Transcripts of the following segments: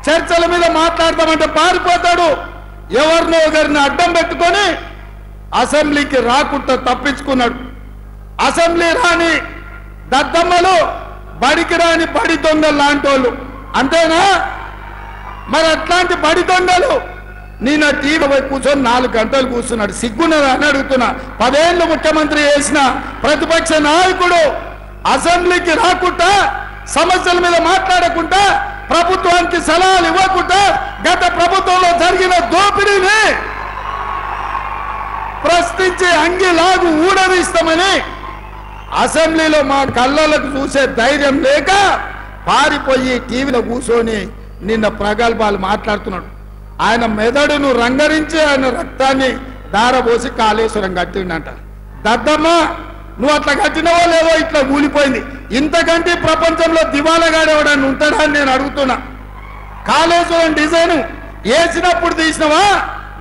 చర్చల మీద మాట్లాడతామంటే పారిపోతాడు. ఎవరినో ఒకరిని అడ్డం పెట్టుకొని అసెంబ్లీకి రాకుండా తప్పించుకున్నాడు. అసెంబ్లీ రాని దద్దమ్మలు, బడికి రాని బడి దొంగలు లాంటి వాళ్ళు, అంతేనా? మరి అట్లాంటి బడి దొంగలు నిన్న టీవీ కూర్చొని 4 గంటలు కూర్చున్నాడు. సిగ్గున్నదా అని అడుగుతున్నా. 10 ఏళ్ళు ముఖ్యమంత్రి చేసిన ప్రతిపక్ష నాయకుడు అసెంబ్లీకి రాకుండా, సమస్యల మీద మాట్లాడకుండా, ప్రభుత్వానికి సలహాలు ఇవ్వకుండా, గత ప్రభుత్వంలో జరిగిన దోపిడీని ప్రశ్నించి అంగిలాగు ఊడదీస్తామని అసెంబ్లీలో మా కళ్ళలకు చూసే ధైర్యం లేక పారిపోయి టీవీలో కూర్చొని నిన్న ప్రగల్భాలు మాట్లాడుతున్నాడు. ఆయన మెదడును రంగరించి ఆయన రక్తాన్ని దారబోసి కాళేశ్వరం కట్టిండంట. దద్దమ్మ, నువ్వు అట్లా కట్టినవో లేదో ఇట్లా కూలిపోయింది. ఇంతకంటే ప్రపంచంలో దివాలగాడు ఎవడని ఉంటాడా అని నేను అడుగుతున్నా. కాళేశ్వరం డిజైన్ వేసినప్పుడు తీసినవా,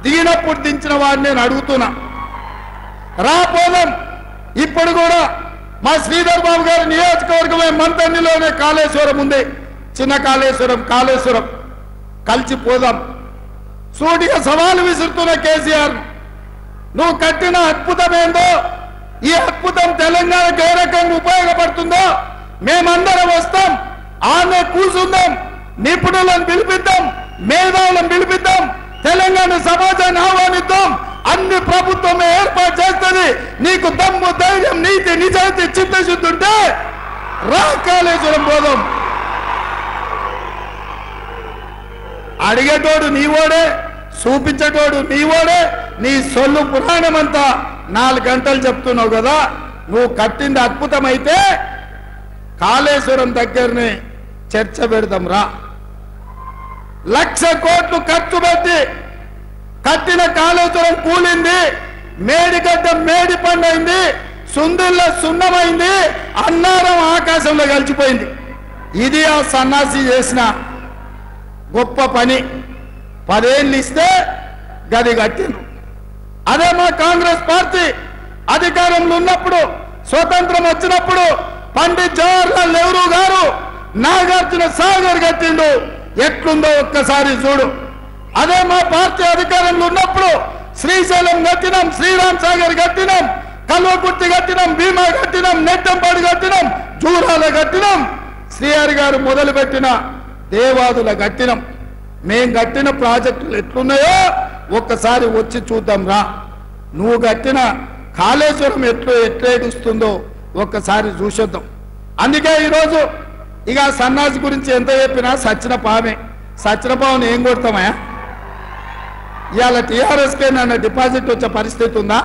దిగినప్పుడు దించినవా అని నేను అడుగుతున్నా. రాపోదాం. ఇప్పుడు కూడా మా శ్రీధర్ బాబు గారి నియోజకవర్గమే మంతన్నిలోనే కాళేశ్వరం ఉంది. చిన్న కాళేశ్వరం, కాళేశ్వరం కలిసిపోదాం. సూటిగా సవాలు విసురుతున్న కేసీఆర్, నువ్వు కట్టిన అద్భుతం ఏందో, ఈ అద్భుతం తెలంగాణకు ఏ రకంగా ఉపయోగపడుతుందో మేమందరం వస్తాం, ఆమె కూర్చుందాం, నిపుణులను పిలిపిద్దాం, మేధావులను పిలిపిద్దాం, తెలంగాణ సమాజాన్ని ఆహ్వానిద్దాం. అన్ని ప్రభుత్వం ఏర్పాటు చేస్తుంది. నీకు దమ్ము, ధైర్యం, నీతి, నిజాయితీ, చిత్తశుద్ధి ఉంటే రా కాళేశ్వరం పోదాం. అడిగేటోడు నీవోడే, చూపించేటోడు నీవోడే. నీ సొల్లు పురాణం అంతా 4 గంటలు చెప్తున్నావు కదా. నువ్వు కట్టింది అద్భుతమైతే కాళేశ్వరం దగ్గరనే చర్చ పెడదాం రా. 1,00,000 కోట్లు ఖర్చు పెట్టి కట్టిన కాళేశ్వరం కూలింది, మేడిగడ్డ మేడి పండైంది, సుందిల్ల సున్నమైంది, అన్నారం ఆకాశంలో కలిసిపోయింది. ఇది ఆ సన్నాసి చేసిన గొప్ప పని. 10 ఏళ్ళు ఇస్తే గది కట్టిండ్రు. అదే మా కాంగ్రెస్ పార్టీ అధికారంలో ఉన్నప్పుడు, స్వతంత్రం వచ్చినప్పుడు పండిత్ జవహర్లాల్ నెహ్రూ గారు నాగార్జున సాగర్ కట్టిండు. ఎట్లుందో ఒక్కసారి చూడు. అదే మా పార్టీ అధికారంలో ఉన్నప్పుడు శ్రీశైలం కట్టినాం, శ్రీరామ్ సాగర్ కట్టినాం, కల్వకుర్తి కట్టినాం, భీమా కట్టినాం, నెట్టంపాడు కట్టినాం, జూరాల కట్టినాం, శ్రీహరి గారు మొదలుపెట్టిన దేవాదుల కట్టినాం. మేం కట్టిన ప్రాజెక్టులు ఎట్లున్నాయో ఒక్కసారి వచ్చి చూద్దాం రా. నువ్వు కట్టిన కాళేశ్వరం ఎట్లేడుస్తుందో ఒక్కసారి చూసొద్దాం. అందుకే ఈరోజు ఇక సన్నాసి గురించి ఎంత చెప్పినా సచ్చిన పామే. సచ్చిన పావుని ఏం కొడతామా? ఇవాళ టీఆర్ఎస్కే నన్ను డిపాజిట్ వచ్చే పరిస్థితి ఉందా?